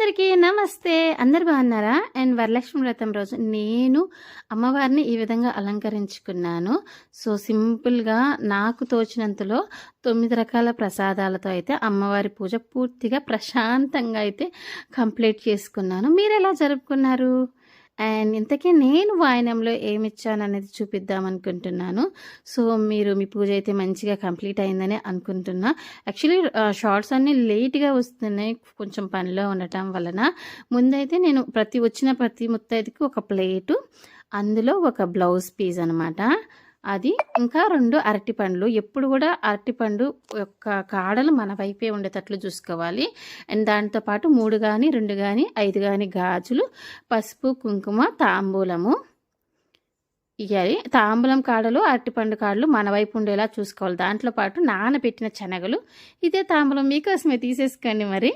అందరికీ నమస్తే. అందరు బాగున్నారా? అండ్ వరలక్ష్మి వ్రతం రోజు నేను అమ్మవారిని ఈ విధంగా అలంకరించుకున్నాను. సో, సింపుల్‌గా నాకు తోచినంతలో 9 రకాల ప్రసాదాలతో అయితే అమ్మవారి పూజ పూర్తిగా ప్రశాంతంగా అయితే కంప్లీట్ చేసుకున్నాను. మీరెలా జరుపుకున్నారు? అండ్ ఇంతకీ నేను వాయనంలో ఏమిచ్చాననేది చూపిద్దామనుకుంటున్నాను. సో, మీరు మీ పూజ అయితే మంచిగా కంప్లీట్ అయిందని అనుకుంటున్నా. యాక్చువల్లీ షార్ట్స్ అన్నీ లేట్‌గా వస్తున్నాయి. కొంచెం పనిలో ఉండటం వలన. ముందైతే నేను వచ్చిన ప్రతి ముత్తైదుకి ఒక ప్లేటు, అందులో ఒక బ్లౌజ్ పీస్ అనమాట. అది ఇంకా 2 అరటిపండ్లు. ఎప్పుడు కూడా అరటిపండు యొక్క కాడలు మన వైపే ఉండేటట్లు చూసుకోవాలి. అండ్ దాంతో పాటు 3 గాని, 2 గాని, 5 గాని గాజులు, పసుపు, కుంకుమ, తాంబూలము ఇయ్యాలి. తాంబూలం కాడలు, అరటిపండు కాడలు మన వైపు ఉండేలా చూసుకోవాలి. దాంట్లో పాటు నానబెట్టిన శనగలు. ఇదే తాంబూలం మీకోసమే తీసేసుకోండి మరి.